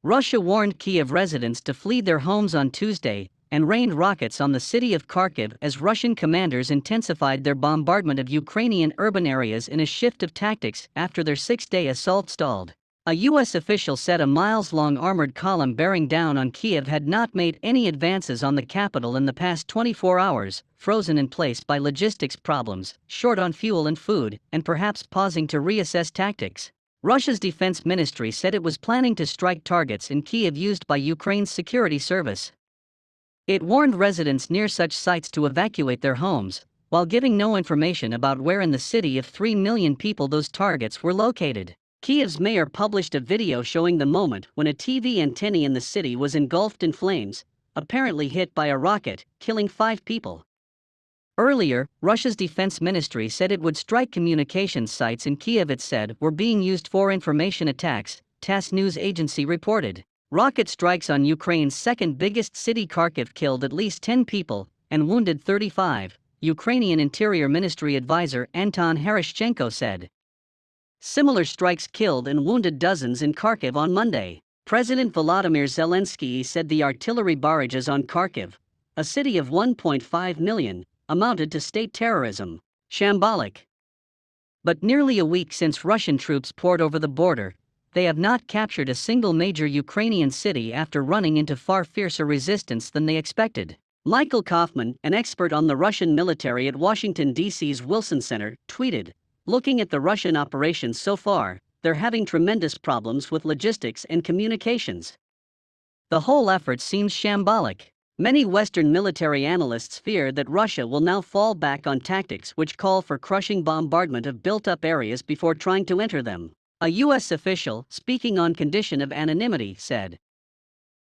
Russia warned Kyiv residents to flee their homes on Tuesday and rained rockets on the city of Kharkiv as Russian commanders intensified their bombardment of Ukrainian urban areas in a shift of tactics after their six-day assault stalled. A U.S. official said a miles-long armored column bearing down on Kyiv had not made any advances on the capital in the past 24 hours, frozen in place by logistics problems, short on fuel and food, and perhaps pausing to reassess tactics. Russia's defense ministry said it was planning to strike targets in Kyiv used by Ukraine's security service. It warned residents near such sites to evacuate their homes, while giving no information about where in the city of 3 million people those targets were located. Kyiv's mayor published a video showing the moment when a TV antenna in the city was engulfed in flames, apparently hit by a rocket, killing 5 people. Earlier, Russia's defense ministry said it would strike communications sites in Kyiv it said were being used for information attacks, TASS news agency reported. Rocket strikes on Ukraine's second biggest city Kharkiv killed at least 10 people and wounded 35, Ukrainian Interior Ministry advisor Anton Herashchenko said. Similar strikes killed and wounded dozens in Kharkiv on Monday. President Volodymyr Zelensky said the artillery barrages on Kharkiv, a city of 1.5 million, amounted to state terrorism. Shambolic. But nearly a week since Russian troops poured over the border, they have not captured a single major Ukrainian city after running into far fiercer resistance than they expected. Michael Kaufman, an expert on the Russian military at Washington, D.C.'s Wilson Center, tweeted, "Looking at the Russian operations so far, they're having tremendous problems with logistics and communications. The whole effort seems shambolic." Many Western military analysts fear that Russia will now fall back on tactics which call for crushing bombardment of built-up areas before trying to enter them. A U.S. official, speaking on condition of anonymity, said,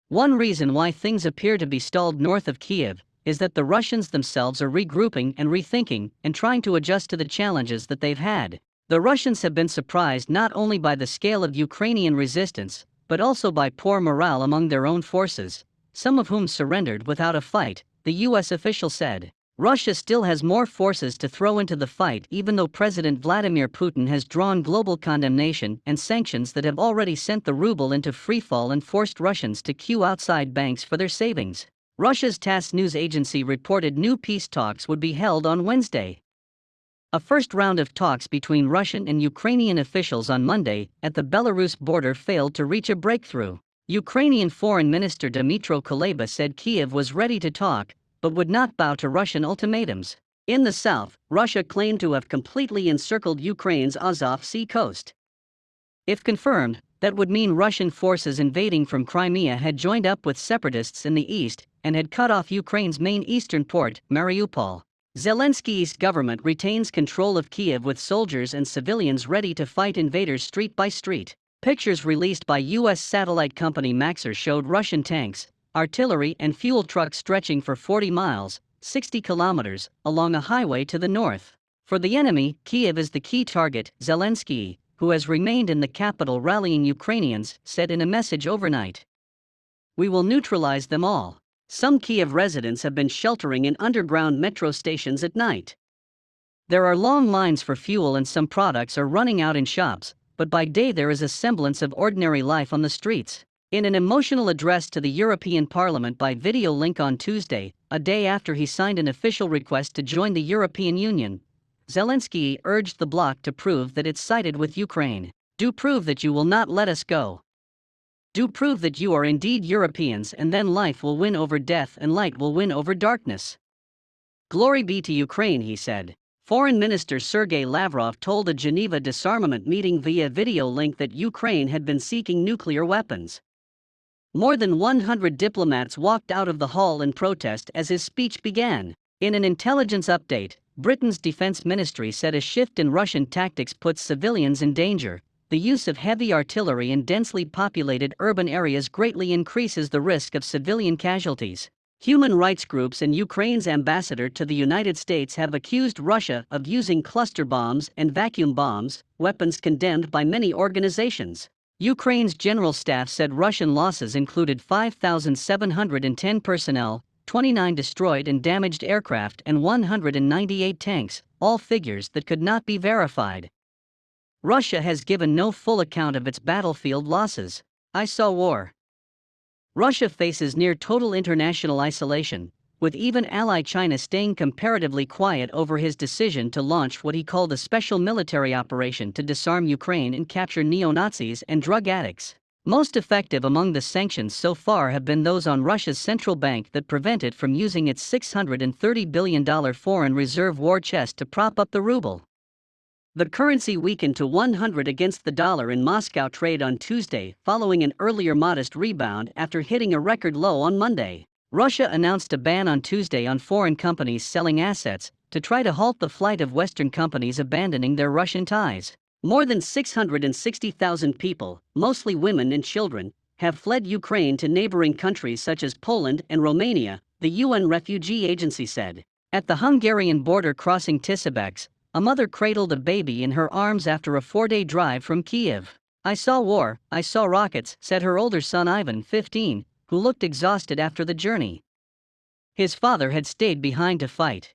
"One reason why things appear to be stalled north of Kyiv is that the Russians themselves are regrouping and rethinking and trying to adjust to the challenges that they've had. The Russians have been surprised not only by the scale of Ukrainian resistance, but also by poor morale among their own forces, some of whom surrendered without a fight," the U.S. official said. Russia still has more forces to throw into the fight even though President Vladimir Putin has drawn global condemnation and sanctions that have already sent the ruble into freefall and forced Russians to queue outside banks for their savings. Russia's TASS news agency reported new peace talks would be held on Wednesday. A first round of talks between Russian and Ukrainian officials on Monday at the Belarus border failed to reach a breakthrough. Ukrainian Foreign Minister Dmytro Kuleba said Kyiv was ready to talk, but would not bow to Russian ultimatums. In the south, Russia claimed to have completely encircled Ukraine's Azov Sea coast. If confirmed, that would mean Russian forces invading from Crimea had joined up with separatists in the east and had cut off Ukraine's main eastern port, Mariupol. Zelensky's government retains control of Kyiv with soldiers and civilians ready to fight invaders street by street. Pictures released by U.S. satellite company Maxar showed Russian tanks, artillery and fuel trucks stretching for 40 miles, 60 kilometers, along a highway to the north. For the enemy, Kyiv is the key target, Zelensky, who has remained in the capital rallying Ukrainians, said in a message overnight. "We will neutralize them all." Some Kyiv residents have been sheltering in underground metro stations at night. There are long lines for fuel and some products are running out in shops, but by day there is a semblance of ordinary life on the streets. In an emotional address to the European Parliament by video link on Tuesday, a day after he signed an official request to join the European Union, Zelensky urged the bloc to prove that it sided with Ukraine. "Do prove that you will not let us go. Do prove that you are indeed Europeans, and then life will win over death and light will win over darkness. Glory be to Ukraine," he said. Foreign Minister Sergei Lavrov told a Geneva disarmament meeting via video link that Ukraine had been seeking nuclear weapons. More than 100 diplomats walked out of the hall in protest as his speech began. In an intelligence update, Britain's defense ministry said a shift in Russian tactics puts civilians in danger. The use of heavy artillery in densely populated urban areas greatly increases the risk of civilian casualties. Human rights groups and Ukraine's ambassador to the United States have accused Russia of using cluster bombs and vacuum bombs, weapons condemned by many organizations. Ukraine's general staff said Russian losses included 5,710 personnel, 29 destroyed and damaged aircraft and 198 tanks, all figures that could not be verified. Russia has given no full account of its battlefield losses. "I saw war. Russia faces near total international isolation, with even ally China staying comparatively quiet over his decision to launch what he called a special military operation to disarm Ukraine and capture neo-Nazis and drug addicts. Most effective among the sanctions so far have been those on Russia's central bank that prevent it from using its $630 billion foreign reserve war chest to prop up the ruble. The currency weakened to 100 against the dollar in Moscow trade on Tuesday, following an earlier modest rebound after hitting a record low on Monday. Russia announced a ban on Tuesday on foreign companies selling assets to try to halt the flight of Western companies abandoning their Russian ties. More than 660,000 people, mostly women and children, have fled Ukraine to neighboring countries such as Poland and Romania, the UN Refugee Agency said. At the Hungarian border crossing Tiszabex, a mother cradled a baby in her arms after a 4-day drive from Kyiv. "I saw war, I saw rockets," said her older son Ivan, 15, who looked exhausted after the journey. His father had stayed behind to fight.